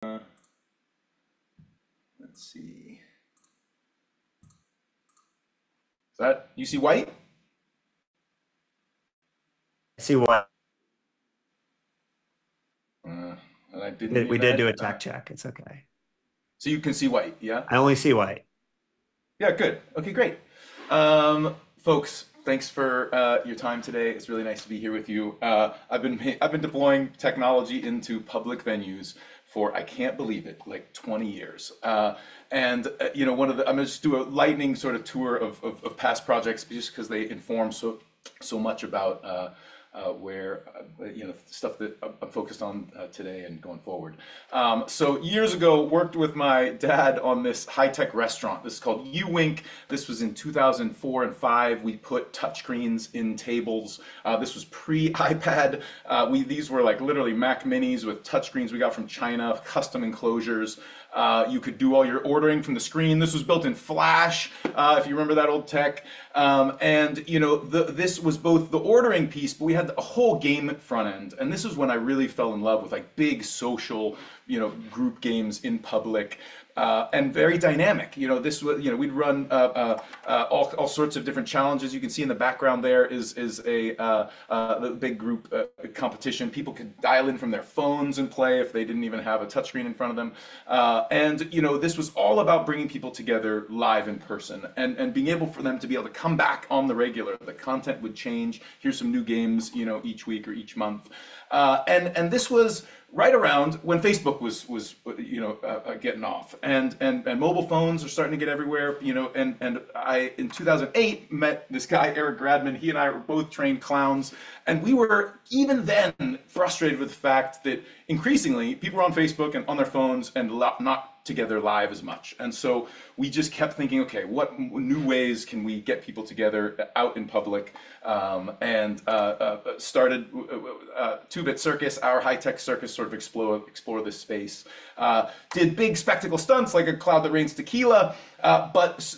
Let's see. Is that, you see white? I see what And I didn't hear we did that. do a tech check. It's okay. So you can see white, yeah? I only see white. Yeah, good. Okay, great. Folks, thanks for your time today. It's really nice to be here with you. I've been deploying technology into public venues for, I can't believe it, like 20 years. You know, I'm gonna just do a lightning sort of tour of past projects just because they inform so much about where you know, stuff that I'm focused on today and going forward. So years ago, worked with my dad on this high-tech restaurant. This is called U-Wink. This was in 2004 and 5. We put touchscreens in tables. This was pre-iPad. These were like literally Mac Minis with touchscreens we got from China, custom enclosures. You could do all your ordering from the screen. This was built in Flash, if you remember that old tech. And you know, this was both the ordering piece, but we had a whole game front end. And this is when I really fell in love with like big social, you know, group games in public. And very dynamic. You know, this was, you know, we'd run all sorts of different challenges. You can see in the background there is the big group competition. People could dial in from their phones and play if they didn't even have a touchscreen in front of them. And you know, this was all about bringing people together live in person and being able for them to be able to come back on the regular. The content would change. Here's some new games, you know, each week or each month. And this was right around when Facebook was you know, getting off, and mobile phones are starting to get everywhere, you know, and I in 2008 met this guy Eric Gradman. He and I were both trained clowns, and we were even then frustrated with the fact that increasingly people were on Facebook and on their phones and not together live as much. And so we just kept thinking, okay, what new ways can we get people together out in public? Started Two Bit Circus, our high-tech circus, sort of explore this space. Did big spectacle stunts like a cloud that rains tequila, but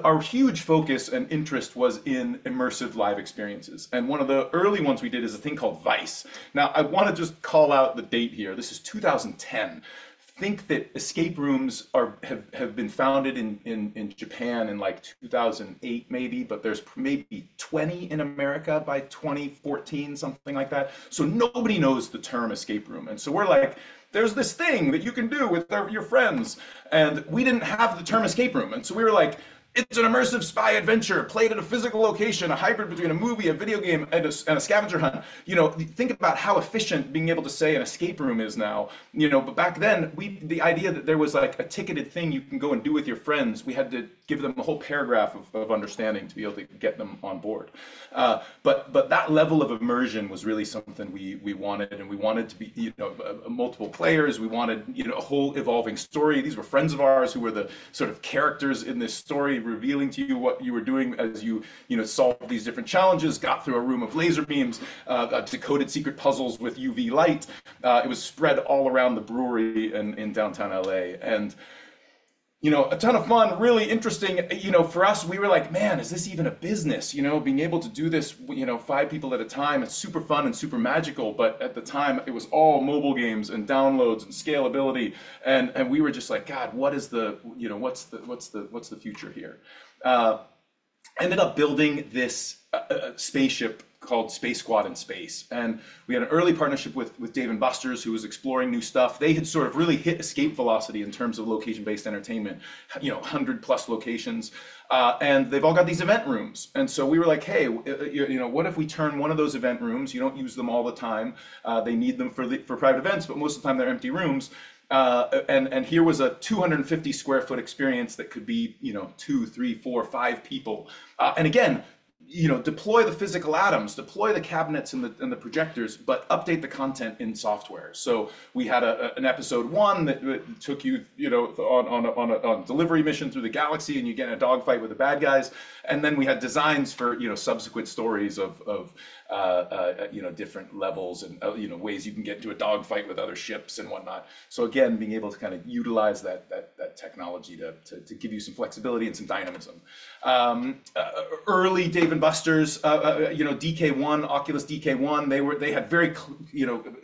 our huge focus and interest was in immersive live experiences. And one of the early ones we did is a thing called Vice. Now, I want to just call out the date here. This is 2010. Think that escape rooms have been founded in Japan in like 2008 maybe, but there's maybe 20 in America by 2014, something like that. So nobody knows the term escape room. And so we're like, there's this thing that you can do with your friends. And we didn't have the term escape room. And so we were like, it's an immersive spy adventure played at a physical location, a hybrid between a movie, a video game, and a scavenger hunt. You know, think about how efficient being able to say an escape room is now. You know, but back then, the idea that there was like a ticketed thing you can go and do with your friends, we had to give them a whole paragraph of understanding to be able to get them on board. But that level of immersion was really something we wanted, and we wanted to be, you know, multiple players. We wanted, you know, a whole evolving story. These were friends of ours who were the sort of characters in this story, revealing to you what you were doing as you know, solved these different challenges, got through a room of laser beams, decoded secret puzzles with UV light. It was spread all around the brewery in downtown LA. And you know, a ton of fun, really interesting. You know, for us, we were like, man, is this even a business? You know, being able to do this, you know, 5 people at a time, it's super fun and super magical. But at the time, it was all mobile games and downloads and scalability, and we were just like, God, what is the, you know, what's the future here? Ended up building this spaceship called Space Squad in Space. And we had an early partnership with Dave & Buster's, who was exploring new stuff. They had sort of really hit escape velocity in terms of location-based entertainment, you know, 100+ locations. And they've all got these event rooms. And so we were like, hey, you know, what if we turn one of those event rooms, you don't use them all the time, they need them for private events, but most of the time they're empty rooms. And here was a 250 square foot experience that could be, you know, 2, 3, 4, 5 people. And again, you know, deploy the physical atoms, deploy the cabinets and the projectors, but update the content in software. So we had an episode 1 that took you, you know, on a delivery mission through the galaxy, and you get in a dogfight with the bad guys. And then we had designs for, you know, subsequent stories of you know, different levels and you know, ways you can get into a dogfight with other ships and whatnot. So again, being able to kind of utilize that technology to give you some flexibility and some dynamism. Early Dave and Buster's, DK1, Oculus DK1, they had very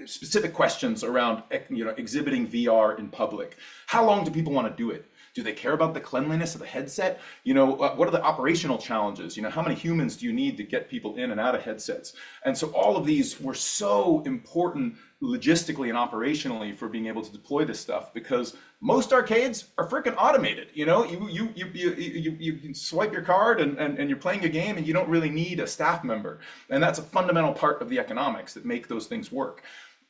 specific questions around exhibiting VR in public. How long do people want to do it? Do they care about the cleanliness of the headset? What are the operational challenges? How many humans do you need to get people in and out of headsets? And so all of these were so important logistically and operationally for being able to deploy this stuff, because most arcades are freaking automated. You can swipe your card and you're playing a game, and you don't really need a staff member. And that's a fundamental part of the economics that make those things work.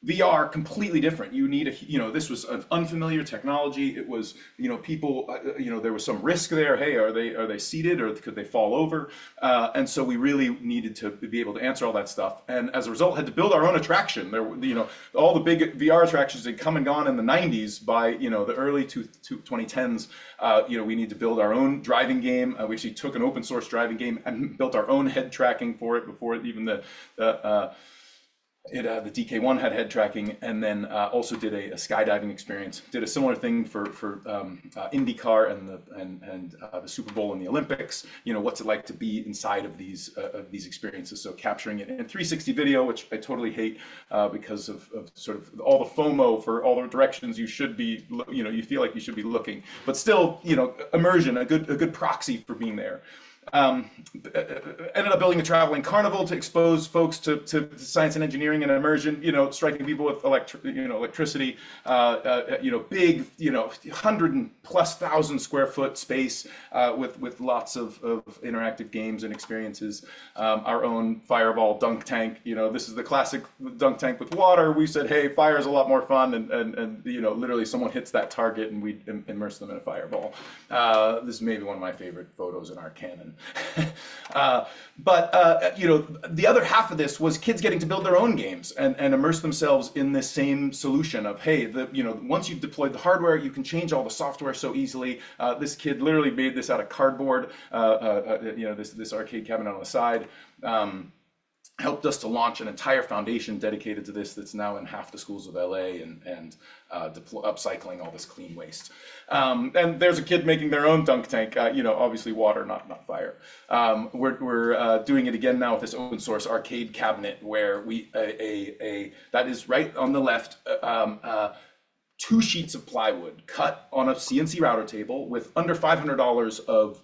VR, completely different. You need this was an unfamiliar technology. It was, people, there was some risk there. Hey, are they seated, or could they fall over? And so we really needed to be able to answer all that stuff. And as a result, had to build our own attraction. There, all the big VR attractions had come and gone in the 90s. By, the early 2010s, we need to build our own driving game. We actually took an open source driving game and built our own head tracking for it before even the DK1 had head tracking, and then also did a skydiving experience. Did a similar thing for IndyCar and the Super Bowl and the Olympics. What's it like to be inside of these experiences? So capturing it in 360 video, which I totally hate because of sort of all the FOMO for all the directions you should be. You feel like you should be looking, but still, immersion, a good proxy for being there. Ended up building a traveling carnival to expose folks to science and engineering and immersion, striking people with electricity, big, 100,000+ square foot space with lots of interactive games and experiences. Our own fireball dunk tank, this is the classic dunk tank with water. We said, hey, fire is a lot more fun, and literally someone hits that target and we immerse them in a fireball. This is maybe one of my favorite photos in our canon. But the other half of this was kids getting to build their own games and immerse themselves in this same solution of, hey, once you've deployed the hardware, you can change all the software so easily. This kid literally made this out of cardboard, this arcade cabinet on the side. Helped us to launch an entire foundation dedicated to this that's now in half the schools of LA and upcycling all this clean waste. And there's a kid making their own dunk tank, obviously water, not fire. We're doing it again now with this open source arcade cabinet where that is right on the left, 2 sheets of plywood cut on a CNC router table with under $500 of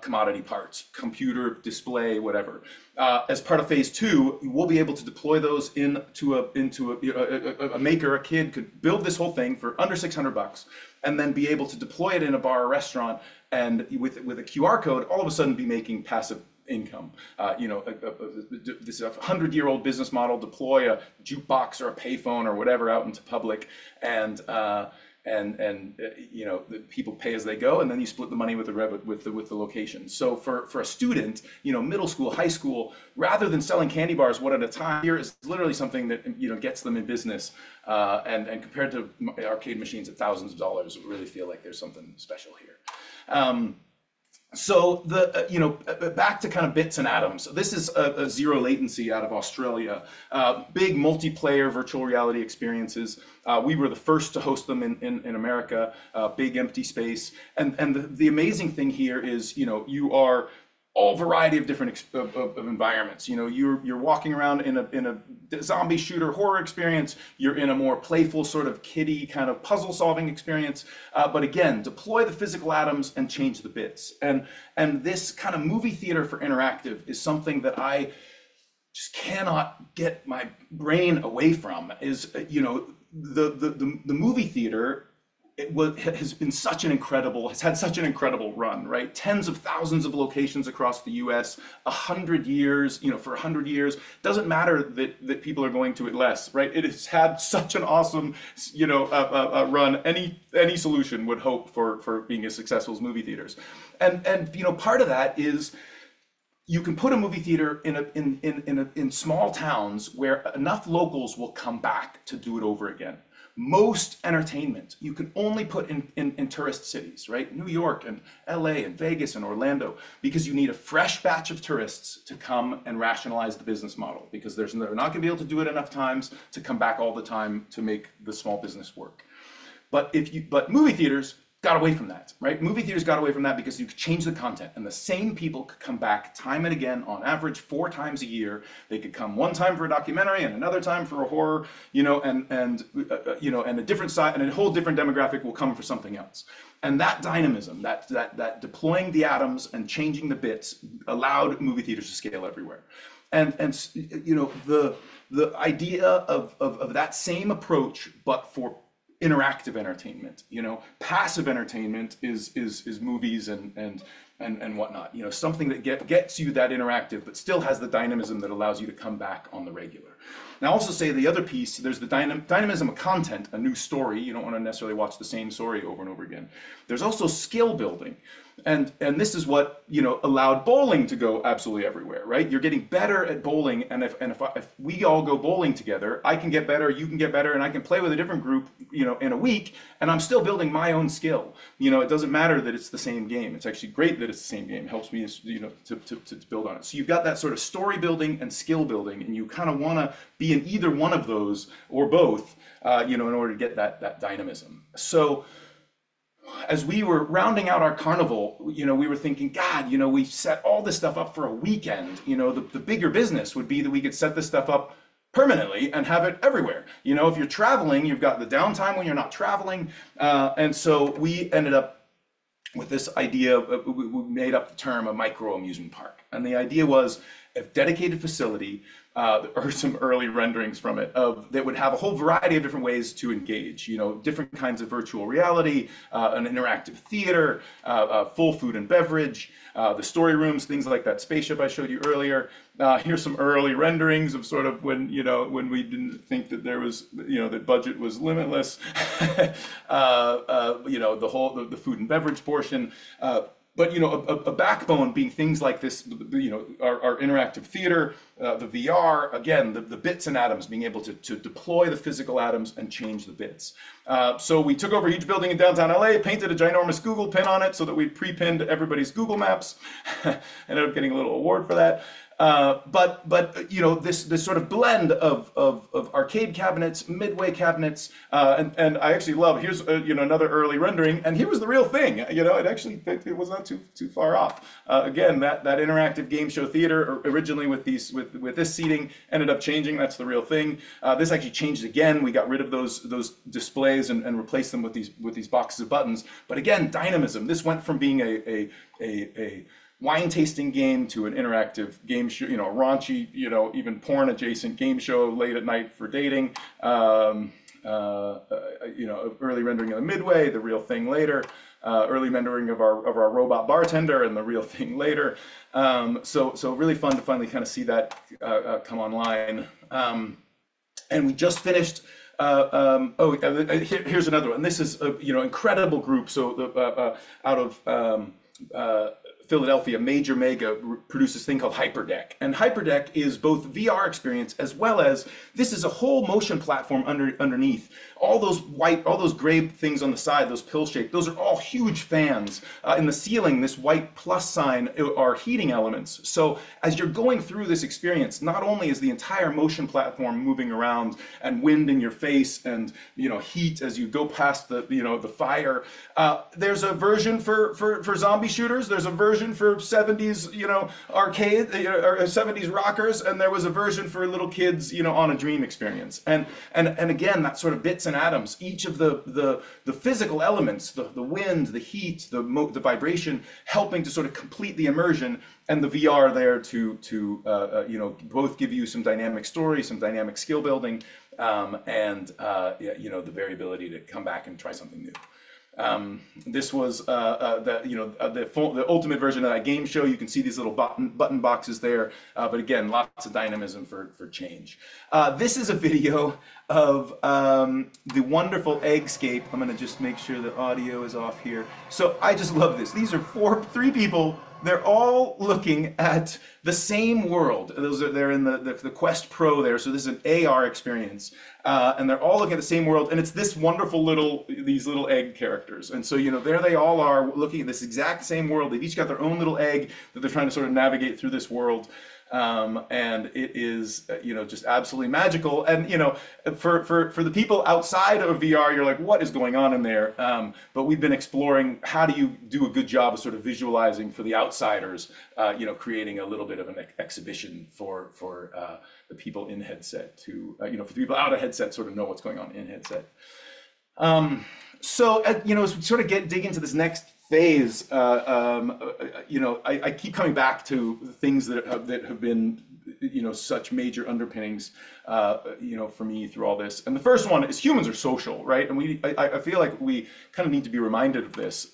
commodity parts, computer, display, whatever. As part of phase 2, we'll be able to deploy those into a maker. A kid could build this whole thing for under $600 and then be able to deploy it in a bar or restaurant, and with a QR code, all of a sudden be making passive income. This is a 100-year-old business model. Deploy a jukebox or a payphone or whatever out into public, and the people pay as they go, and then you split the money with the location. So for a student, middle school, high school, rather than selling candy bars one at a time, here is literally something that gets them in business. And compared to arcade machines at thousands of dollars, we really feel like there's something special here. So back to kind of bits and atoms. This is a zero latency out of Australia. Big multiplayer virtual reality experiences. We were the first to host them in America. Big empty space. And the amazing thing here is, you are all variety of different of environments. You're walking around in a zombie shooter horror experience. You're in a more playful sort of kiddie kind of puzzle solving experience. But again, deploy the physical atoms and change the bits. And this kind of movie theater for interactive is something that I just cannot get my brain away from. Is the movie theater. Has had such an incredible run, right? Tens of thousands of locations across the U.S., 100 years, for 100 years. Doesn't matter that people are going to it less, right? It has had such an awesome, run. Any solution would hope for being as successful as movie theaters, and part of that is you can put a movie theater in small towns where enough locals will come back to do it over again. Most entertainment you can only put in tourist cities, right? New York and LA and Vegas and Orlando, because you need a fresh batch of tourists to come and rationalize the business model, because they're not going to be able to do it enough times to come back all the time to make the small business work. But movie theaters, got away from that, right? Movie theaters got away from that because you could change the content, and the same people could come back time and again, on average 4 times a year. They could come one time for a documentary and another time for a horror, you know, and a different side, and a whole different demographic will come for something else. And that dynamism, that deploying the atoms and changing the bits, allowed movie theaters to scale everywhere. And you know, the idea of that same approach, but for interactive entertainment, you know, passive entertainment is movies and whatnot, you know, something that gets you that interactive, but still has the dynamism that allows you to come back on the regular. Now, also say the other piece, there's the dynamism of content, a new story. You don't want to necessarily watch the same story over and over again. There's also skill building. And this is what, you know, allowed bowling to go absolutely everywhere, right? You're getting better at bowling, and if we all go bowling together, I can get better, you can get better, and I can play with a different group, you know, in a week, and I'm still building my own skill. You know, it doesn't matter that it's the same game. It's actually great that it's the same game. It helps me, you know, to build on it. So you've got that sort of story building and skill building, and you kind of want to be in either one of those or both, you know, in order to get that dynamism. So as we were rounding out our carnival, you know, we were thinking, God, you know, we set all this stuff up for a weekend. You know, the bigger business would be that we could set this stuff up permanently and have it everywhere. You know, if you're traveling, you've got the downtime when you're not traveling. And so we ended up with this idea, we made up the term a micro-amusement park. And the idea was a dedicated facility. There are some early renderings from it that would have a whole variety of different ways to engage, you know, different kinds of virtual reality, an interactive theater, full food and beverage, the story rooms, things like that spaceship I showed you earlier. Here's some early renderings of sort of when we didn't think that there was, you know, that budget was limitless, you know, the food and beverage portion. But, you know, a backbone being things like this, you know, our interactive theater, the VR, again, the bits and atoms, being able to deploy the physical atoms and change the bits. So we took over a huge building in downtown LA, painted a ginormous Google pin on it so that we pre-pinned everybody's Google Maps. Ended up getting a little award for that. But you know, this sort of blend of arcade cabinets, midway cabinets, and I actually love, here's you know, another early rendering, and here was the real thing. You know, it was not too far off. Again, that interactive game show theater originally with this seating ended up changing. That's the real thing. This actually changed again. We got rid of those displays and replaced them with these boxes of buttons. But again, dynamism. This went from being a wine tasting game to an interactive game show, you know, raunchy, you know, even porn adjacent game show late at night for dating. You know, early rendering of the midway, the real thing later. Early rendering of our robot bartender, and the real thing later. So really fun to finally kind of see that come online. And we just finished. Here's another one. This is a, you know, incredible group. So out of Philadelphia, Major Mega produced this thing called Hyperdeck. And Hyperdeck is both VR experience as well as, this is a whole motion platform underneath. All those gray things on the side, those pill shaped, those are all huge fans. In the ceiling, this white plus sign are heating elements. So as you're going through this experience, not only is the entire motion platform moving around and wind in your face and, you know, heat as you go past the, you know, the fire, there's a version for zombie shooters, there's a version for 70s, you know, arcade, or 70s rockers, and there was a version for little kids, you know, on a dream experience. And again, that sort of bits and atoms, each of the physical elements, the wind, the heat, the vibration, helping to sort of complete the immersion, and the VR there to you know, both give you some dynamic story, some dynamic skill building, and you know, the variability to come back and try something new. This was the ultimate version of that game show. You can see these little button boxes there, but again, lots of dynamism for change. This is a video of the wonderful Eggscape. I'm going to just make sure the audio is off here. So I just love this. These are three people. They're all looking at the same world. They're in the Quest Pro there, so this is an AR experience, and they're all looking at the same world. And it's this wonderful these little egg characters. And so, you know, there they all are looking at this exact same world. They've each got their own little egg that they're trying to sort of navigate through this world. And it is, just absolutely magical. And, for the people outside of VR, you're like, what is going on in there? But we've been exploring how do you do a good job of sort of visualizing for the outsiders, creating a little bit of an exhibition for the people in headset to, for the people out of headset sort of know what's going on in headset. So, as we sort of dig into this next phase, I keep coming back to things that have been, such major underpinnings, for me through all this. And the first one is humans are social, right? And I feel like we kind of need to be reminded of this.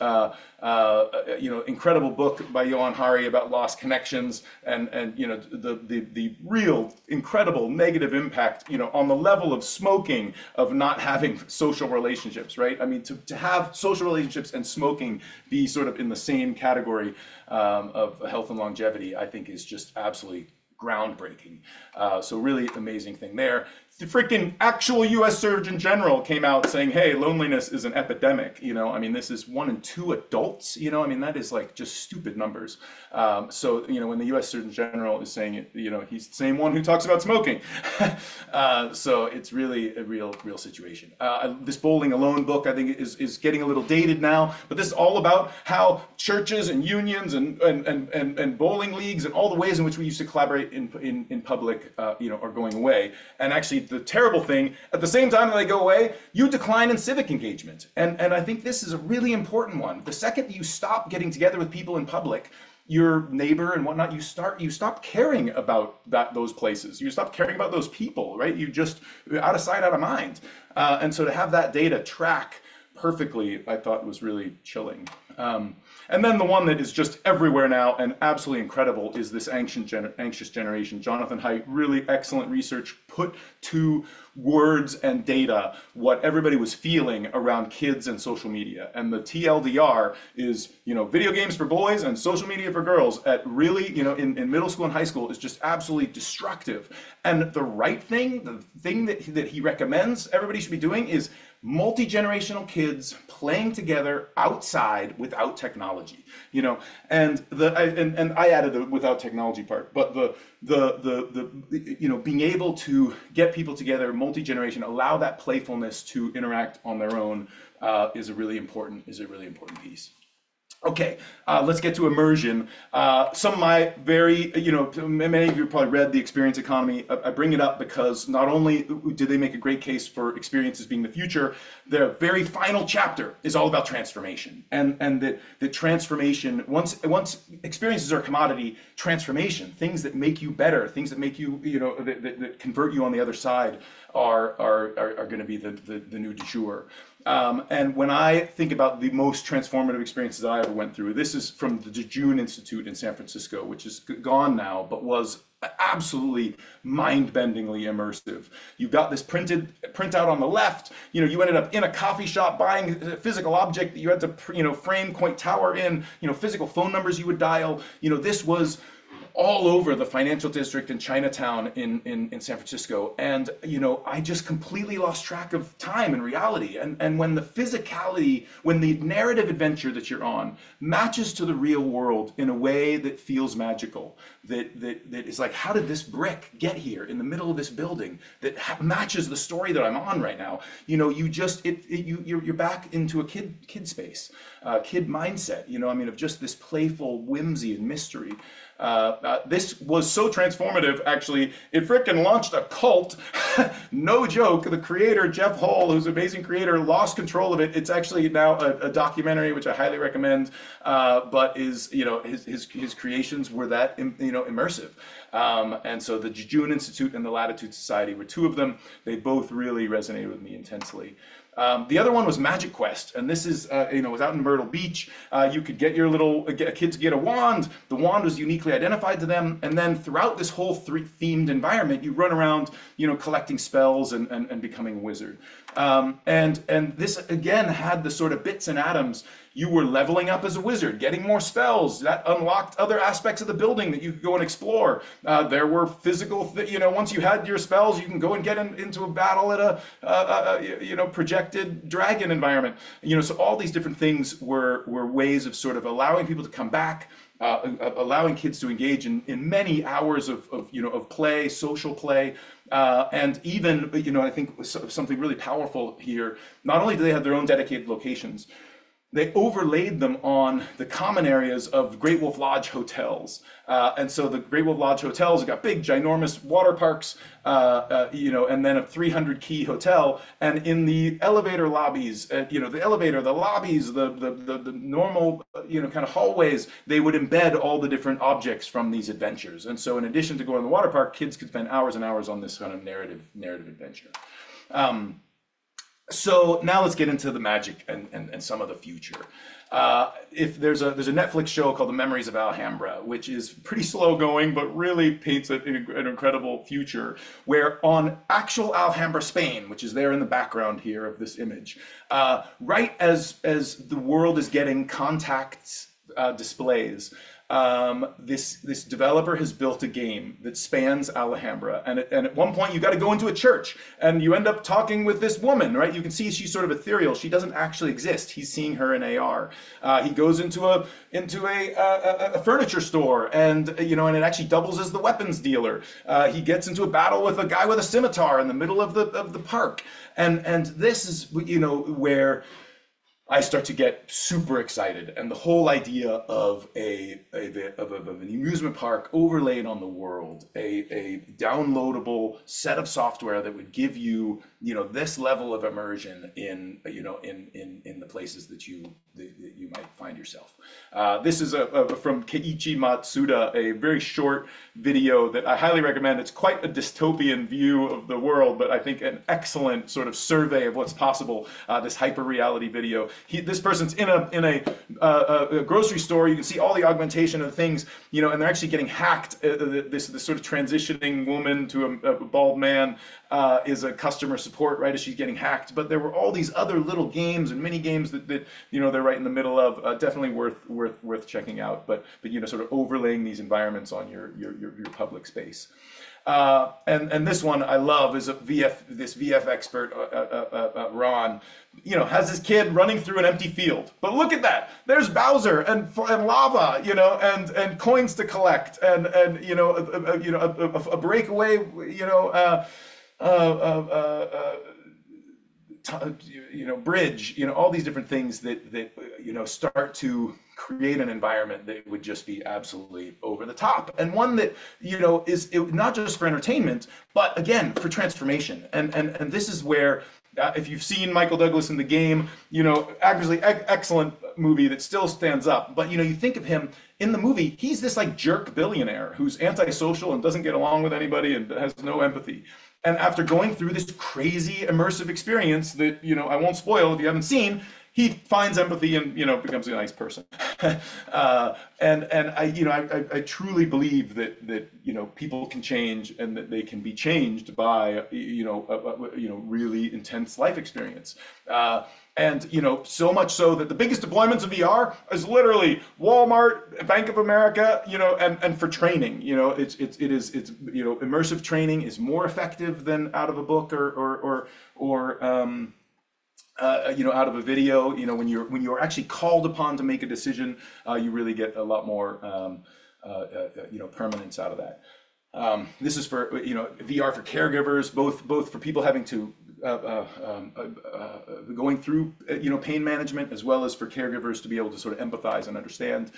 Incredible book by Johan Hari about lost connections and the real incredible negative impact, on the level of smoking, of not having social relationships, right? I mean, to have social relationships and smoking be sort of in the same category of health and longevity, I think is just absolutely groundbreaking. So really amazing thing there. The freaking actual US Surgeon General came out saying, hey, loneliness is an epidemic. This is 1 in 2 adults, that is like just stupid numbers. So, when the US Surgeon General is saying it, he's the same one who talks about smoking. So it's really a real situation. This Bowling Alone book, I think, is getting a little dated now, but this is all about how churches and unions and bowling leagues and all the ways in which we used to collaborate in public, are going away. And actually, the terrible thing, at the same time that they go away, you decline in civic engagement. And I think this is a really important one. The second you stop getting together with people in public, your neighbor and whatnot, you stop caring about those places. You stop caring about those people, right? You just, out of sight, out of mind. And so to have that data track perfectly, I thought was really chilling. And then the one that is just everywhere now and absolutely incredible is this anxious generation. Jonathan Haidt, really excellent research, put to words and data what everybody was feeling around kids and social media. And the TLDR is, video games for boys and social media for girls at really, in middle school and high school is just absolutely destructive. And the right thing, the thing that he recommends everybody should be doing is multi-generational kids playing together outside without technology, and I added the without technology part, but the being able to get people together, multi-generation, allow that playfulness to interact on their own is a really important piece. Okay, let's get to immersion. Some of my very, many of you probably read The Experience Economy. I bring it up because not only did they make a great case for experiences being the future, their very final chapter is all about transformation. And the transformation, once experiences are a commodity, transformation, things that make you better, things that make you, that convert you on the other side are going to be the new du jour. And when I think about the most transformative experiences that I ever went through, this is from the Jejune Institute in San Francisco, which is gone now, but was absolutely mind-bendingly immersive. You got this printout on the left. You ended up in a coffee shop buying a physical object that you had to, frame Coit Tower in. Physical phone numbers you would dial. This was all over the financial district in Chinatown in San Francisco. And, I just completely lost track of time and reality. And when the physicality, when the narrative adventure that you're on matches to the real world in a way that feels magical, that is like, how did this brick get here in the middle of this building that matches the story that I'm on right now? You're back into a kid space, kid mindset, of just this playful whimsy and mystery. This was so transformative, actually, it frickin' launched a cult. No joke. The creator, Jeff Hall, who's an amazing creator, lost control of it. It's actually now a documentary, which I highly recommend, but is, his creations were that, immersive. And so the Jejune Institute and the Latitude Society were two of them. They both really resonated with me intensely. The other one was Magic Quest, and this is, was out in Myrtle Beach. You could get a kid to get a wand. The wand was uniquely identified to them, and then throughout this whole themed environment, you run around, collecting spells and becoming a wizard. And this again had the sort of bits and atoms. You were leveling up as a wizard, getting more spells. That unlocked other aspects of the building that you could go and explore. There were physical, once you had your spells, you can go and get into a battle at a projected dragon environment. So all these different things were ways of sort of allowing people to come back, allowing kids to engage in many hours of play, social play. And even, I think something really powerful here, not only do they have their own dedicated locations, they overlaid them on the common areas of Great Wolf Lodge hotels. And so the Great Wolf Lodge hotels have got big, ginormous water parks, and then a 300 key hotel. And in the elevator lobbies, the elevator, the lobbies, the normal, kind of hallways, they would embed all the different objects from these adventures. And so in addition to going to the water park, kids could spend hours and hours on this kind of narrative adventure. So now let's get into the magic and some of the future. If there's a Netflix show called The Memories of Alhambra, which is pretty slow going, but really paints an incredible future, where on actual Alhambra, Spain, which is there in the background here of this image, right as the world is getting contact displays, this developer has built a game that spans Alhambra, and at one point you got to go into a church and you end up talking with this woman, right? You can see she's sort of ethereal. She doesn't actually exist. He's seeing her in AR. He goes into a furniture store, and and it actually doubles as the weapons dealer. He gets into a battle with a guy with a scimitar in the middle of the park, and this is where I start to get super excited, and the whole idea of an amusement park overlaid on the world, a downloadable set of software that would give you this level of immersion in the places that you might find yourself. This is from Keiichi Matsuda, a very short video that I highly recommend. It's quite a dystopian view of the world, but I think an excellent sort of survey of what's possible. This hyper reality video. This person's in a grocery store. You can see all the augmentation of things, and they're actually getting hacked. This sort of transitioning woman to a bald man is a customer support right as she's getting hacked. But there were all these other little games and mini games that they're right in the middle of. Definitely worth checking out. But sort of overlaying these environments on your public space. And this one I love is this VF expert, Ron, has this kid running through an empty field. But look at that. There's Bowser and lava, and coins to collect and a breakaway, bridge, all these different things that start to create an environment that would just be absolutely over the top, and one that is not just for entertainment, but again for transformation. And this is where if you've seen Michael Douglas in The Game, actually excellent movie that still stands up. But you think of him in the movie, he's this like jerk billionaire who's antisocial and doesn't get along with anybody and has no empathy. And after going through this crazy immersive experience that I won't spoil if you haven't seen, he finds empathy and becomes a nice person. And I truly believe that people can change, and that they can be changed by really intense life experience. And so much so that the biggest deployments of VR is literally Walmart, Bank of America, and for training. It's immersive training is more effective than out of a book or out of a video. When you're actually called upon to make a decision, you really get a lot more permanence out of that. This is for VR for caregivers, both for people having to going through pain management, as well as for caregivers to be able to sort of empathize and understand.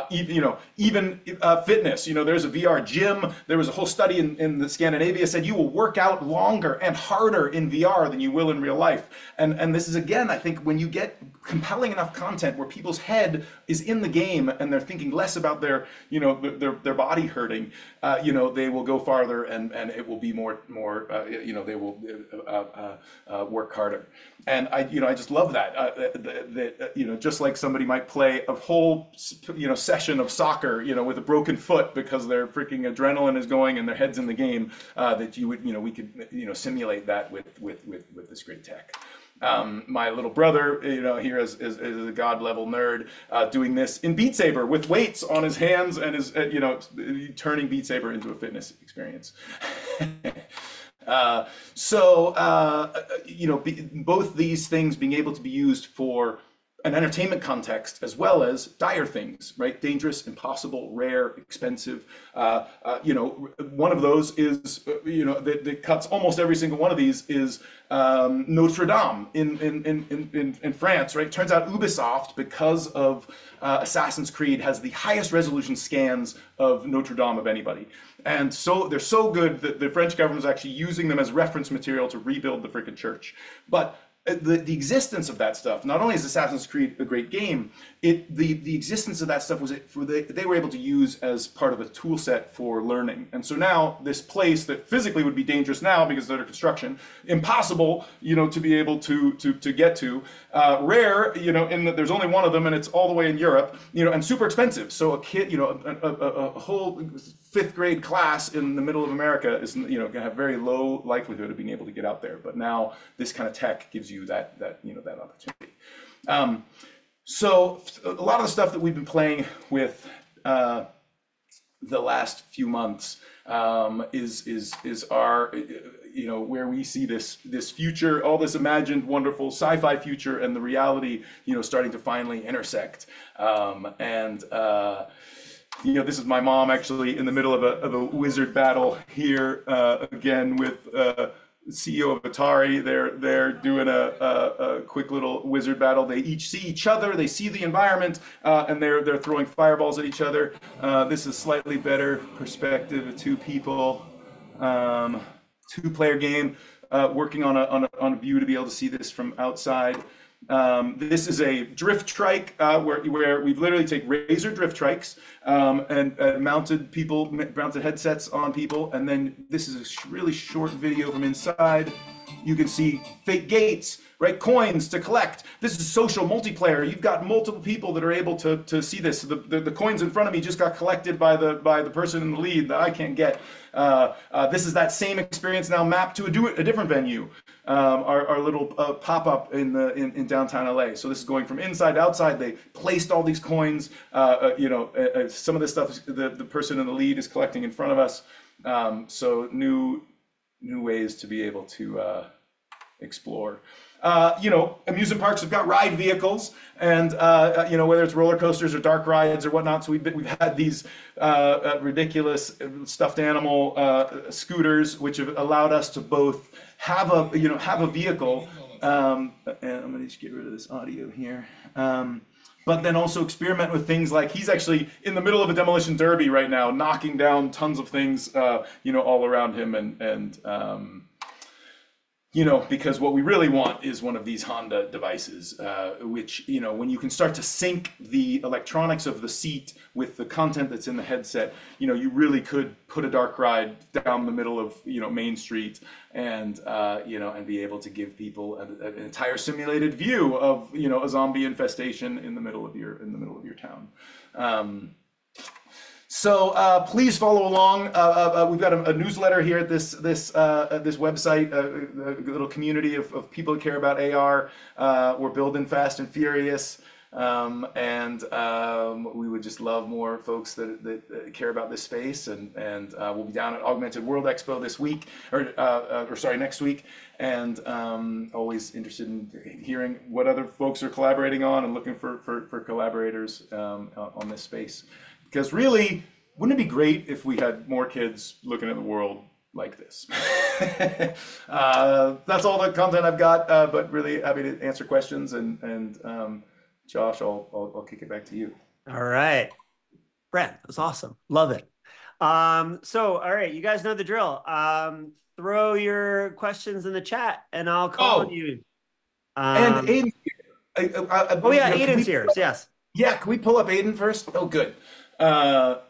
Even fitness. There's a VR gym. There was a whole study in the Scandinavia said you will work out longer and harder in VR than you will in real life. And this is, again, I think when you get compelling enough content where people's head is in the game and they're thinking less about their, their body hurting, they will go farther, and it will be more, they will work harder. And I just love that, just like somebody might play a whole, session of soccer, with a broken foot because their freaking adrenaline is going and their head's in the game, that you would, we could, simulate that with this great tech. My little brother, here is a god level nerd, doing this in Beat Saber with weights on his hands and is, turning Beat Saber into a fitness experience. Both these things being able to be used for an entertainment context as well as dire things, right? Dangerous, impossible, rare, expensive. One of those is, that cuts almost every single one of these is Notre Dame in France, right? Turns out Ubisoft, because of Assassin's Creed, has the highest resolution scans of Notre Dame of anybody. And so they're so good that the French government is actually using them as reference material to rebuild the freaking church. But the existence of that stuff, not only is Assassin's Creed a great game, the existence of that stuff was they were able to use as part of a tool set for learning. And so now this place that physically would be dangerous now because it's under construction, impossible, to be able to get to, rare, in that there's only one of them and it's all the way in Europe, and super expensive. So a kid, a whole fifth grade class in the middle of America is, going to have very low likelihood of being able to get out there. But now this kind of tech gives you that opportunity. So a lot of the stuff that we've been playing with the last few months is our, where we see this future, all this imagined wonderful sci-fi future and the reality, starting to finally intersect. This is my mom actually in the middle of a wizard battle here, again with CEO of Atari. They're doing a quick little wizard battle. They each see each other, they see the environment, and they're throwing fireballs at each other. This is slightly better perspective of two people, two-player game, working on a view to be able to see this from outside. This is a drift trike where we've literally take razor drift trikes and mounted headsets on people, and then this is a really short video from inside. You can see fake gates, right? Coins to collect. This is social multiplayer. You've got multiple people that are able to see this. The coins in front of me just got collected by the person in the lead that I can't get. This is that same experience now mapped to a different venue. Our little pop-up in downtown LA. So this is going from inside to outside. They placed all these coins. Some of this stuff the person in the lead is collecting in front of us. So new ways to be able to explore. Amusement parks have got ride vehicles, and whether it's roller coasters or dark rides or whatnot. So we've had these ridiculous stuffed animal scooters, which have allowed us to both have a vehicle. And I'm going to just get rid of this audio here. But then also experiment with things like he's actually in the middle of a demolition derby right now, knocking down tons of things, all around him, and because what we really want is one of these Honda devices, which, when you can start to sync the electronics of the seat with the content that's in the headset, you really could put a dark ride down the middle of, Main Street and be able to give people an entire simulated view of, a zombie infestation in the middle of your town. So please follow along. We've got a newsletter here at this website, a little community of people who care about AR. We're building fast and furious, and we would just love more folks that care about this space. And we'll be down at Augmented World Expo this week, next week. And always interested in hearing what other folks are collaborating on and looking for collaborators on this space. Because really, wouldn't it be great if we had more kids looking at the world like this? That's all the content I've got, but really happy to answer questions. And Josh, I'll kick it back to you. All right. Brent, that was awesome. Love it. All right, you guys know the drill. Throw your questions in the chat and I'll call on you. And Aiden's Oh yeah, can Aiden's we here. Yes. yeah, can we pull up Aiden first? Oh, good. Aiden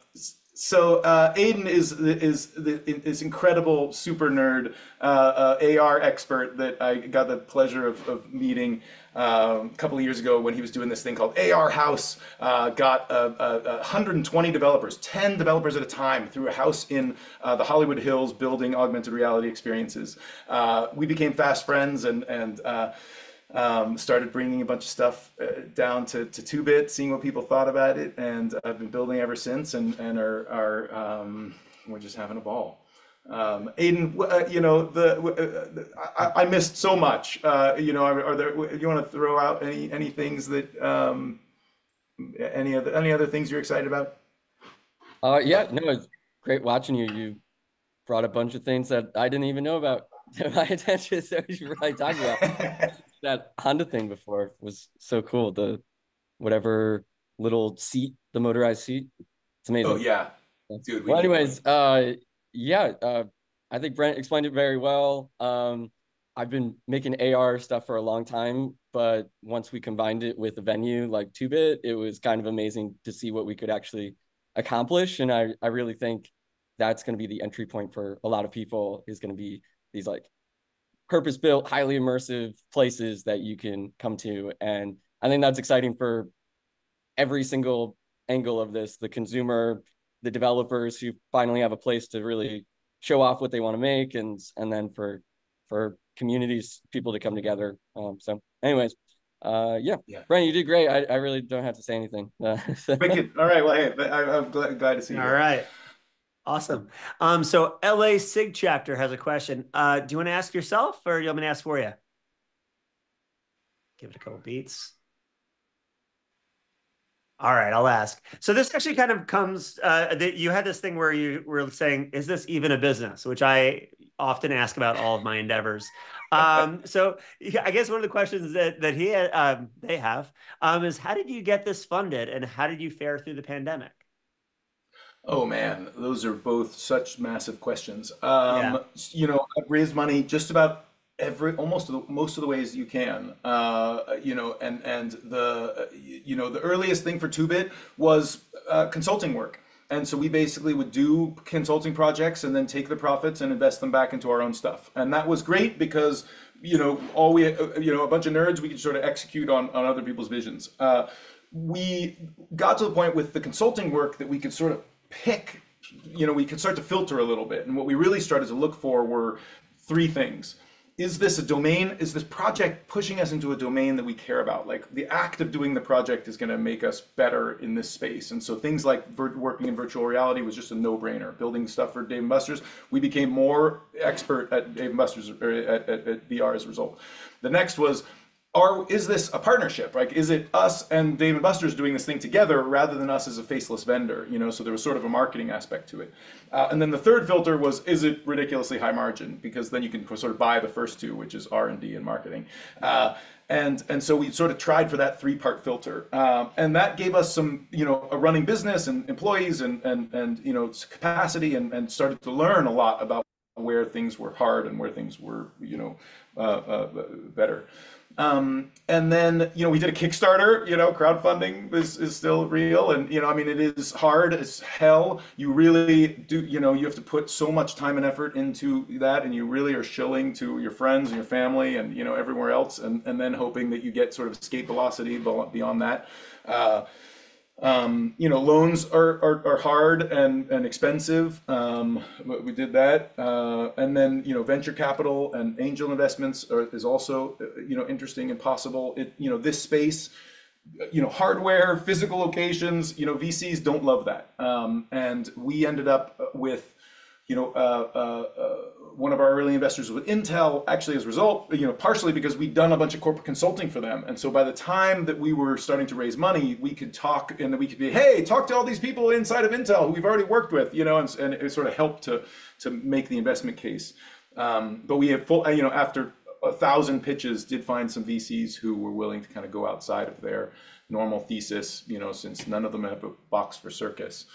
is incredible super nerd AR expert that I got the pleasure of meeting a couple of years ago when he was doing this thing called AR House. Got 120 developers, 10 developers at a time through a house in the Hollywood Hills building augmented reality experiences. We became fast friends and started bringing a bunch of stuff down to 2-bit, seeing what people thought about it, and I've been building ever since, and we're just having a ball. Aiden, I missed so much. Are there? You want to throw out any things that any other things you're excited about? Yeah, no, it's great watching you. You brought a bunch of things that I didn't even know about to my attention, so we should probably talk about that Honda thing before was so cool. The whatever little seat, the motorized seat. It's Oh amazing. yeah, dude. Well, anyways, yeah, I think Brent explained it very well. I've been making AR stuff for a long time, but once we combined it with a venue like 2-bit, it was kind of amazing to see what we could actually accomplish. And I really think that's going to be the entry point for a lot of people, is going to be these like purpose-built, highly immersive places that you can come to. And I think that's exciting for every single angle of this: the consumer, the developers who finally have a place to really show off what they want to make, and then for communities, people to come together. So anyways, yeah, Yeah. Brian, you did great. I really don't have to say anything. Wicked. All right. Well, hey, I'm glad to see you. All right. Awesome. So LA SIG chapter has a question. Do you want to ask yourself, or do you want me to ask for you? Give it a couple beats. All right, I'll ask. So this actually kind of comes, you had this thing where you were saying, is this even a business? Which I often ask about all of my endeavors. So I guess one of the questions that they have is, how did you get this funded, and how did you fare through the pandemic? Oh man, those are both such massive questions. Yeah. I've raised money just about most of the ways you can. And the earliest thing for 2-bit was consulting work. And so we basically would do consulting projects and then take the profits and invest them back into our own stuff. And that was great because, a bunch of nerds, we could sort of execute on other people's visions. We got to the point with the consulting work that we could sort of pick, we could start to filter a little bit. And what we really started to look for were three things. Is this a domain? Is this project pushing us into a domain that we care about? Like, the act of doing the project is going to make us better in this space. And so things like working in virtual reality was just a no-brainer. Building stuff for Dave & Buster's, we became more expert at Dave & Buster's, or at VR as a result. The next was, is this a partnership? Like, is it us and Dave & Buster's doing this thing together rather than us as a faceless vendor? So there was sort of a marketing aspect to it. And then the third filter was, is it ridiculously high margin? Because then you can sort of buy the first two, which is R&D and marketing. And so we sort of tried for that three-part filter. And that gave us some, a running business and employees and capacity, and started to learn a lot about where things were hard and where things were, better. And then, we did a Kickstarter, crowdfunding is still real. And, it is hard as hell. You really do, you have to put so much time and effort into that, and you really are shilling to your friends and your family and, everywhere else. And then hoping that you get sort of escape velocity beyond that. Loans are hard and expensive. We did that. And then, venture capital and angel investments is also, interesting and possible. This space, hardware, physical locations, VCs don't love that. And we ended up with, one of our early investors with Intel, actually as a result, partially because we'd done a bunch of corporate consulting for them. And so by the time that we were starting to raise money, we could talk, and we could be, hey, talk to all these people inside of Intel who we've already worked with, and it sort of helped to make the investment case. But we have after 1,000 pitches, did find some VCs who were willing to kind of go outside of their normal thesis, since none of them have a box for circus.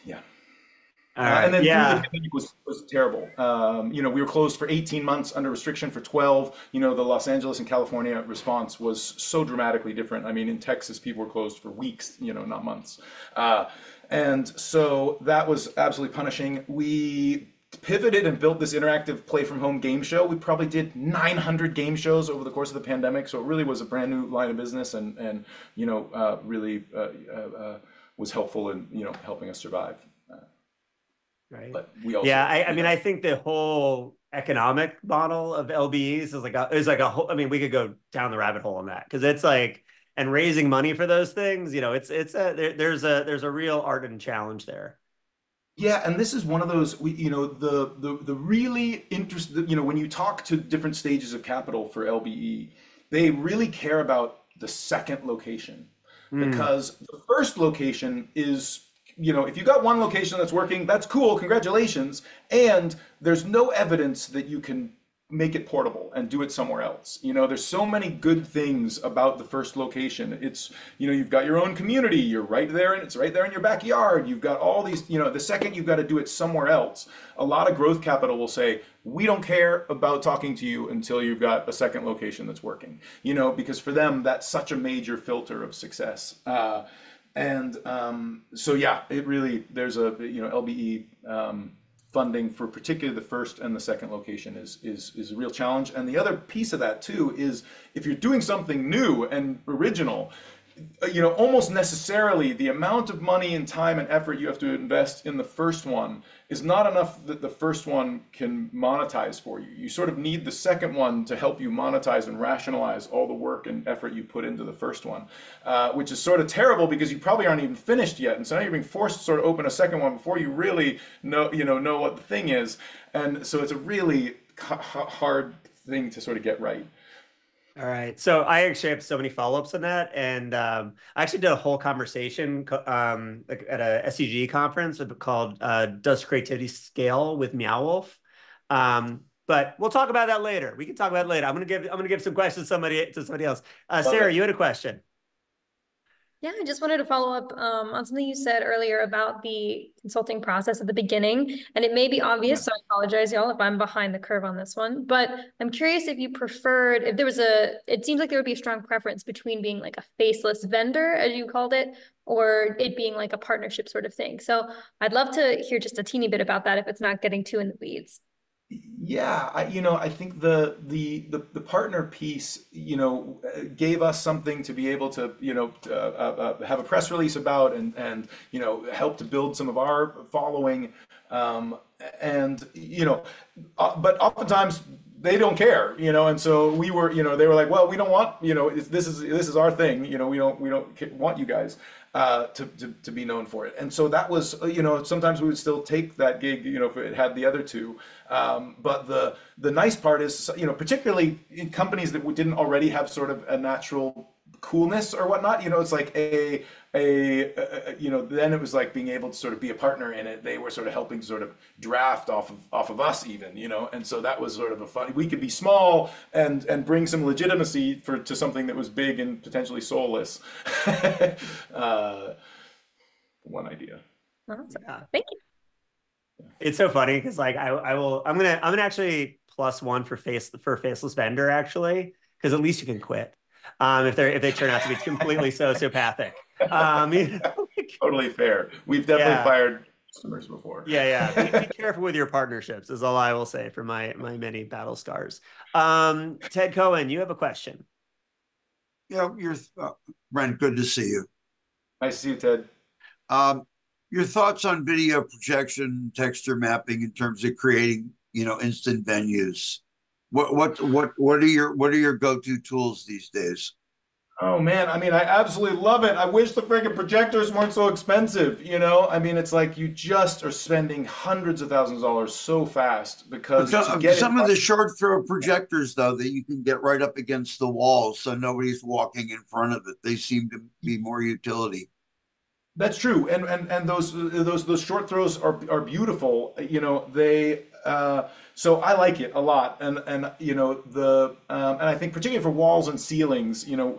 Yeah. All And right. then through the Yeah. pandemic was terrible. You know, we were closed for 18 months under restriction for 12. You know, the Los Angeles and California response was so dramatically different. I mean, in Texas, people were closed for weeks, you know, not months. And so that was absolutely punishing. We pivoted and built this interactive play from home game show. We probably did 900 game shows over the course of the pandemic. So it really was a brand new line of business and you know, really was helpful in, you know, helping us survive. Right. But we also, Yeah. I you mean, know, I think the whole economic model of LBEs is like a whole, I mean, we could go down the rabbit hole on that because it's like, and raising money for those things, you know, there's a real art and challenge there. yeah, and this is one of those you know the really you know when you talk to different stages of capital for LBE, they really care about the second location Mm. because the first location is you know if you got one location that's working, that's cool, congratulations, and there's no evidence that you can make it portable and do it somewhere else. You know, there's so many good things about the first location. It's, you know, you've got your own community, you're right there and it's right there in your backyard. You've got all these, you know, the second you've got to do it somewhere else, a lot of growth capital will say, we don't care about talking to you until you've got a second location that's working, you know, because for them, that's such a major filter of success. So yeah, it really, there's a, you know, LBE, funding for particularly the first and the second location is a real challenge. And the other piece of that too is if you're doing something new and original, you know, almost necessarily the amount of money and time and effort you have to invest in the first one is not enough that the first one can monetize for you. You sort of need the second one to help you monetize and rationalize all the work and effort you put into the first one, which is sort of terrible because you probably aren't even finished yet. And so now you're being forced to sort of open a second one before you really know what the thing is. And so it's a really hard thing to sort of get right. All right. So I actually have so many follow-ups on that. And I actually did a whole conversation like at a SEG conference called Does Creativity Scale with Meow Wolf? But we'll talk about that later. We can talk about it later. I'm gonna give some questions to somebody else. Love Sarah, it. you had a question. Yeah, I just wanted to follow up on something you said earlier about the consulting process at the beginning. And it may be Yeah. obvious, so I apologize, y'all, if I'm behind the curve on this one. But I'm curious if you preferred, it seems like there would be a strong preference between being like a faceless vendor, as you called it, or it being like a partnership sort of thing. So I'd love to hear just a teeny bit about that if it's not getting too in the weeds. Yeah, you know, I think the partner piece, you know, gave us something to be able to, you know, have a press release about and you know help to build some of our following, and you know, but oftentimes they don't care, you know, and so we were, you know, they were like, well, we don't want, you know, this is our thing, you know, we don't want you guys to be known for it. And so that was, you know, sometimes we would still take that gig, you know, if it had the other two. But the nice part is, you know, particularly in companies that we didn't already have sort of a natural coolness or whatnot, you know, it's like you know, then it was like being able to sort of be a partner in it. They were sort of helping sort of draft off of us even, you know, and so that was sort of a fun, we could be small and bring some legitimacy to something that was big and potentially soulless. One idea. Awesome. Yeah. Thank you. It's so funny because like I'm gonna actually +1 for faceless vendor actually because at least you can quit if they turn out to be completely sociopathic. You know, like, Totally fair. We've definitely yeah. fired customers before. Be careful with your partnerships is all I will say for my many battle scars. Ted Cohen, you have a question. Yeah, Brent, good to see you. Nice to see you, Ted. Um, your thoughts on video projection, texture mapping in terms of creating, you know, instant venues. What are your go-to tools these days? Oh man, I mean, I absolutely love it. I wish the freaking projectors weren't so expensive, you know? I mean, it's like you just are spending hundreds of thousands of dollars so fast because to get Some it of the short throw projectors, though, that you can get right up against the wall, so nobody's walking in front of it. They seem to be more utility. That's true, and those short throws are beautiful. You know, they so I like it a lot, and you know and I think particularly for walls and ceilings, you know,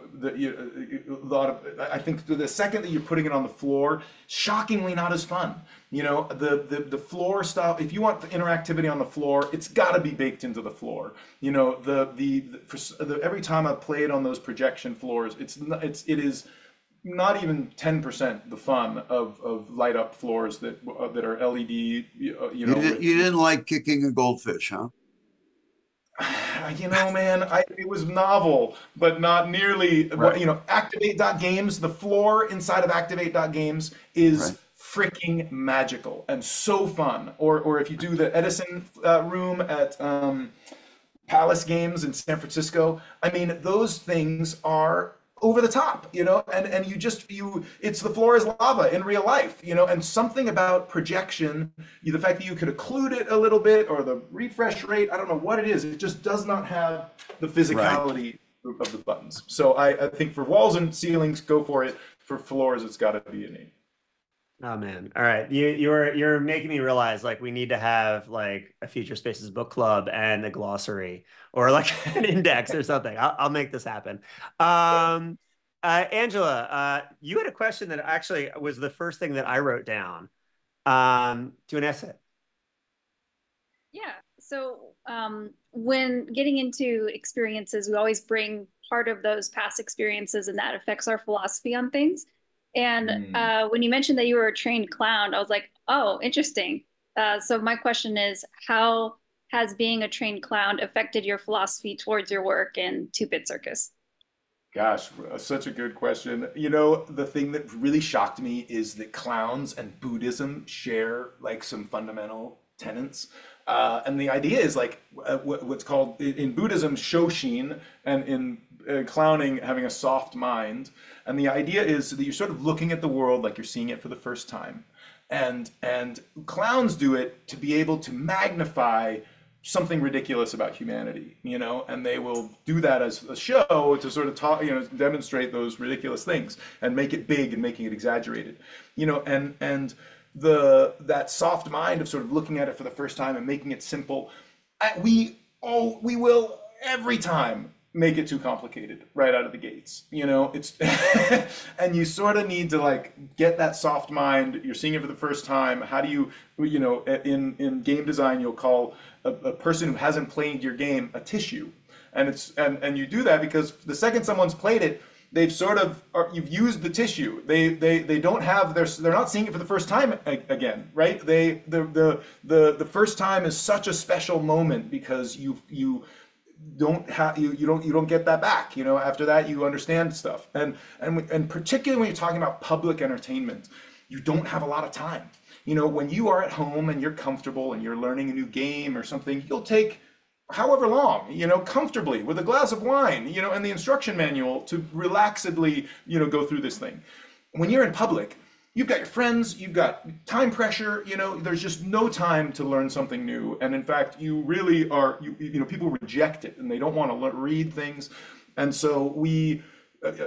lot of, I think the second that you're putting it on the floor, shockingly not as fun. You know, the floor stuff, if you want the interactivity on the floor, it's got to be baked into the floor. You know, every time I've played on those projection floors, it is not even 10% the fun of light up floors that are LED. You know, You didn't like kicking a goldfish, huh? you know, man, it was novel, but not nearly. Right. You know, Activate.games, the floor inside of Activate.games is Right. freaking magical and so fun. Or if you do the Edison room at Palace Games in San Francisco, I mean, those things are over the top, you know, and it's the floor is lava in real life, you know, and something about projection, the fact that you could occlude it a little bit or the refresh rate, I don't know what it is, it just does not have the physicality of the buttons. So I think for walls and ceilings, go for it. For floors, it's got to be innate. Oh man. All right. You're making me realize like we need to have like a Future Spaces book club and a glossary or like an index or something. I'll make this happen. Angela, you had a question that actually was the first thing that I wrote down. To an essay. Yeah. So when getting into experiences, we always bring part of those past experiences, and that affects our philosophy on things. And when you mentioned that you were a trained clown, I was like, oh, interesting. So my question is, how has being a trained clown affected your philosophy towards your work in Two Bit Circus? Gosh, such a good question. You know, the thing that really shocked me is that clowns and Buddhism share like some fundamental tenets. And the idea is like what's called in Buddhism Shoshin, and in clowning having a soft mind. And the idea is that you're sort of looking at the world like you're seeing it for the first time. And clowns do it to be able to magnify something ridiculous about humanity, you know, and they will do that as a show to sort of talk, you know, demonstrate those ridiculous things and make it big and making it exaggerated, you know, and that soft mind of sort of looking at it for the first time and making it simple, we will every time make it too complicated right out of the gates, you know. It's and you sort of need to like get that soft mind. You're seeing it for the first time. How do you know, in game design you'll call a person who hasn't played your game a tissue, and you do that because the second someone's played it, they've sort of you've used the tissue. They don't have they're not seeing it for the first time again, right? The first time is such a special moment because you don't get that back, you know. After that you understand stuff, and particularly when you're talking about public entertainment, you don't have a lot of time. You know, when you are at home and you're comfortable and you're learning a new game or something, you'll take however long, you know, comfortably with a glass of wine, you know, and the instruction manual to relaxedly, you know, go through this thing. When you're in public, you've got your friends, you've got time pressure, you know, there's just no time to learn something new. And in fact, you really are, you know, people reject it and they don't want to read things. And so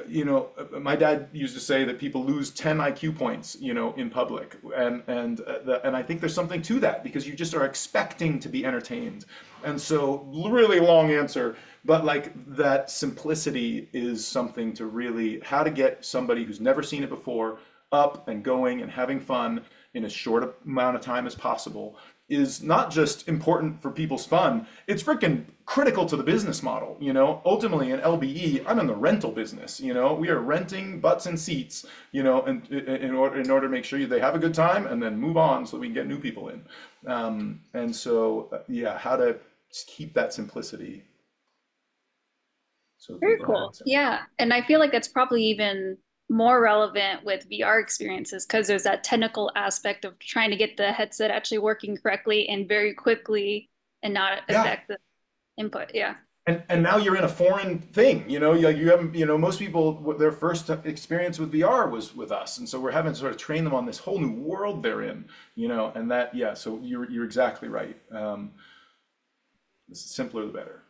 you know, my dad used to say that people lose 10 IQ points, you know, in public. And I think there's something to that because you just are expecting to be entertained. And so really long answer, but like that simplicity is something to really, how to get somebody who's never seen it before up and going and having fun in as short amount of time as possible is not just important for people's fun, it's freaking critical to the business model, you know. Ultimately in LBE, I'm in the rental business, you know. We are renting butts and seats, you know, and in order to make sure they have a good time and then move on so we can get new people in. And so yeah, how to keep that simplicity. So very cool. Yeah, and I feel like that's probably even more relevant with VR experiences because there's that technical aspect of trying to get the headset actually working correctly and very quickly and not affect the input. Yeah. And now you're in a foreign thing, you know, like you haven't, you know, most people, their first experience with VR was with us. And so we're having to sort of train them on this whole new world they're in, you know, and that, yeah, so you're exactly right. The simpler, the better.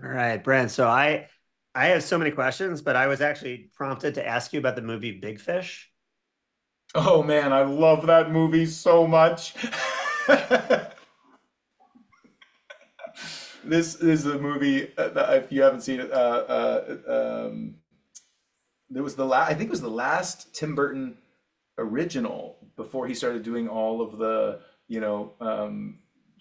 All right, Brent. So I have so many questions, but I was actually prompted to ask you about the movie Big Fish. Oh man, I love that movie so much. This is a movie that if you haven't seen it, there was I think it was the last Tim Burton original before he started doing all of the,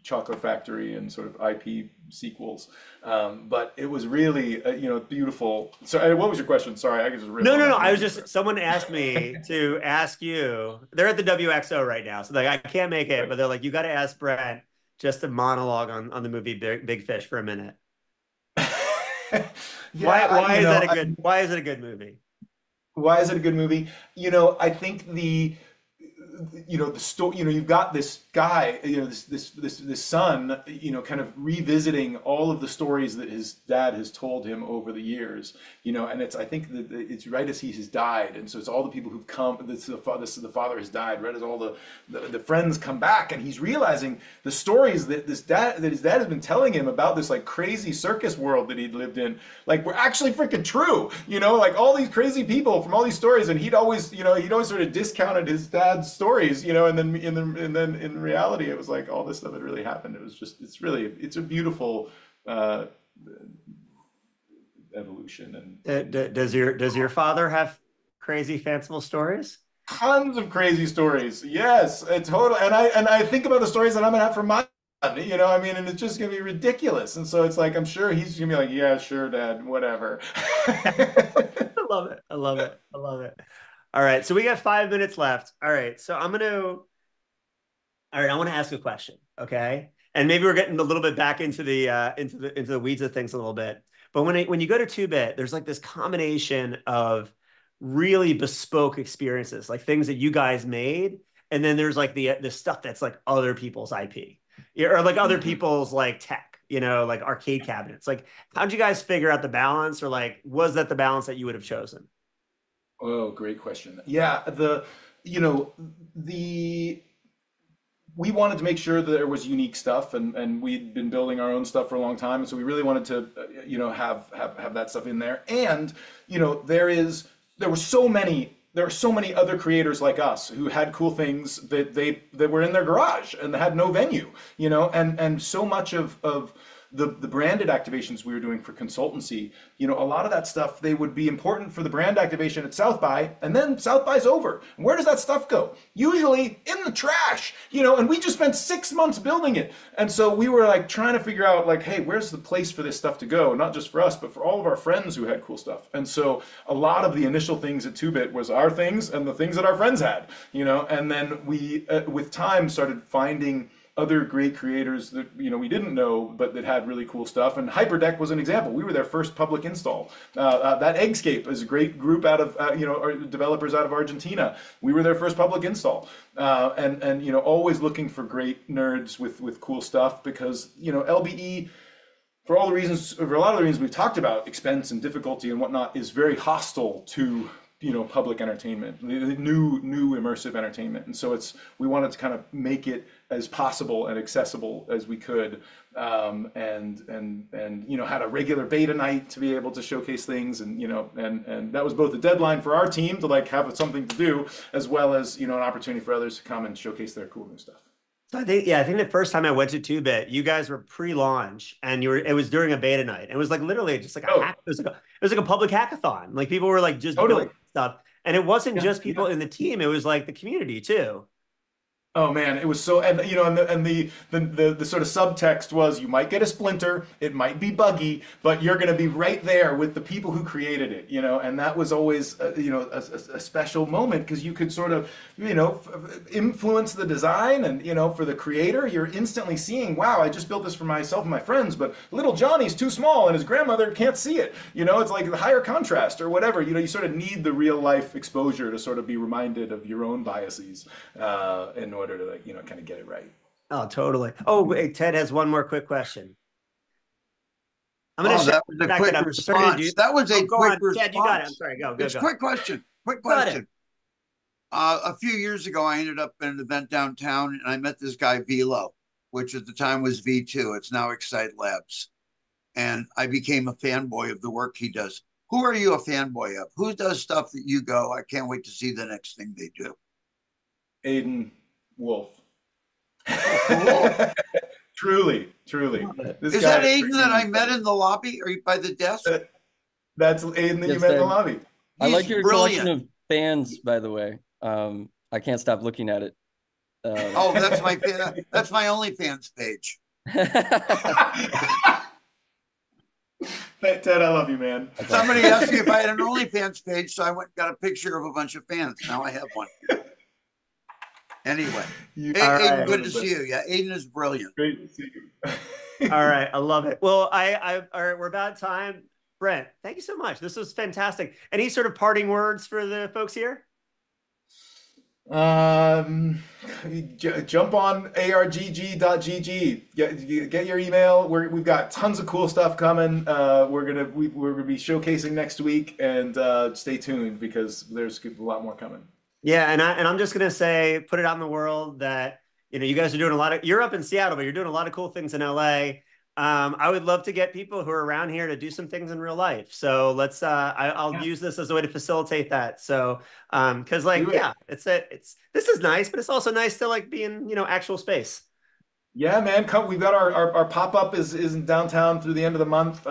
Chocolate Factory and sort of IP sequels. But it was really, beautiful. So, what was your question? Sorry, I just ripped No, on no, no. that. I was just, someone asked me to ask you. They're at the WXO right now, so like I can't make it, but they're like, you got to ask Brent just a monologue on the movie Big Fish for a minute. Why is that a good? Why is it a good movie? Why is it a good movie? I think the story, you've got this guy, this son, kind of revisiting all of the stories that his dad has told him over the years, and I think that it's right as he has died. And so it's all the people who've come, the father has died, right as all the friends come back, and he's realizing the stories that his dad has been telling him about this like crazy circus world that he'd lived in, like were actually freaking true, like all these crazy people from all these stories. And he'd always sort of discounted his dad's stories, and then in reality it was like all this stuff had really happened. It was just, it's a beautiful evolution. And does your father have crazy fanciful stories? Tons of crazy stories. Yes, total. And I think about the stories that I'm gonna have for my son, and it's just gonna be ridiculous. And so it's like, I'm sure he's gonna be like, yeah, sure, Dad, whatever. I love it. I love it. I love it. All right, so we got 5 minutes left. All right, so I want to ask a question, okay? And maybe we're getting a little bit back into the weeds of things a little bit. But when you go to Two Bit, there's like this combination of really bespoke experiences, like things that you guys made, and then there's like the stuff that's like other people's IP, or like other people's like tech, like arcade cabinets. Like, how'd you guys figure out the balance, or like was that the balance that you would have chosen? Oh, great question. Yeah, we wanted to make sure that there was unique stuff, and we'd been building our own stuff for a long time, and so we really wanted to, have that stuff in there. And there were so many other creators like us who had cool things that were in their garage and had no venue, and so much of the branded activations we were doing for consultancy, a lot of that stuff, they would be important for the brand activation at South by, and then South by's over. And where does that stuff go? Usually in the trash, and we just spent 6 months building it. And so we were like trying to figure out like, hey, where's the place for this stuff to go? Not just for us, but for all of our friends who had cool stuff. And so a lot of the initial things at Two Bit was our things and the things that our friends had, and then we, with time, started finding other great creators that we didn't know, but that had really cool stuff. And Hyperdeck was an example. We were their first public install. That Eggscape is a great group out of developers out of Argentina. We were their first public install. And always looking for great nerds with cool stuff, because LBE, for a lot of the reasons we've talked about, expense and difficulty and whatnot, is very hostile to public entertainment, new immersive entertainment. And so we wanted to kind of make it as possible and accessible as we could, and had a regular beta night to be able to showcase things, and that was both a deadline for our team to like have something to do, as well as an opportunity for others to come and showcase their cool new stuff. So I think the first time I went to Two Bit, you guys were pre-launch, and it was during a beta night. It was like literally just like it was like a public hackathon. Like people were like just building stuff, and it wasn't just people in the team; it was like the community too. Oh man, it was so, and the sort of subtext was, you might get a splinter, it might be buggy, but you're going to be right there with the people who created it, and that was always a special moment, because you could sort of influence the design, and for the creator, you're instantly seeing, wow, I just built this for myself and my friends, but little Johnny's too small and his grandmother can't see it. It's like the higher contrast or whatever. You sort of need the real life exposure to sort of be reminded of your own biases in order to kind of get it right. Oh, totally. Oh, wait, Ted has one more quick question. That was a quick response. That was a quick response. Ted, you got it. I'm sorry. Go. Quick question. A few years ago, I ended up in an event downtown, and I met this guy Velo, which at the time was V2. It's now Syyn Labs, and I became a fanboy of the work he does. Who are you a fanboy of? Who does stuff that you go, I can't wait to see the next thing they do? Aiden Wolf. Cool. Truly. Is that Aiden that I met in the lobby or by the desk? That's Aiden that you met in the lobby. I like He's your brilliant. collection of fans, by the way. I can't stop looking at it. Oh, that's my OnlyFans page. Ted, I love you, man. Somebody asked me if I had an OnlyFans page, so I went and got a picture of a bunch of fans. Now I have one. Anyway, Aiden, good to see you. Yeah, Aiden is brilliant. Great to see you. All right, I love it. Well, all right, we're about time. Brent, thank you so much. This was fantastic. Any sort of parting words for the folks here? Jump on argg.gg. Get your email. We've got tons of cool stuff coming. We're gonna be showcasing next week, and stay tuned because there's a lot more coming. Yeah, and I'm just gonna say, put it out in the world that you guys are doing a lot of. You're up in Seattle, but you're doing a lot of cool things in LA. I would love to get people who are around here to do some things in real life. So let's. I'll use this as a way to facilitate that. So, because this is nice, but it's also nice to like be in actual space. Yeah, man. Come. We've got our pop up is in downtown through the end of the month.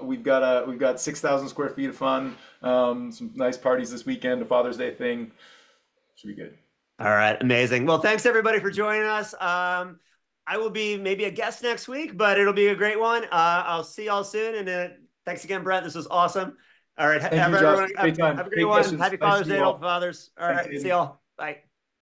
We've got 6,000 square feet of fun. Some nice parties this weekend. A Father's Day thing. Should be good. All right, amazing. Well, thanks everybody for joining us. I will be maybe a guest next week, but it'll be a great one. I'll see y'all soon. And thanks again, Brent. This was awesome. All right. Thank you, Josh. Great time. Have a great Great one. questions. Happy Nice to Father's see Day you to all. all fathers. All Thanks, right. Aiden. See y'all. Bye.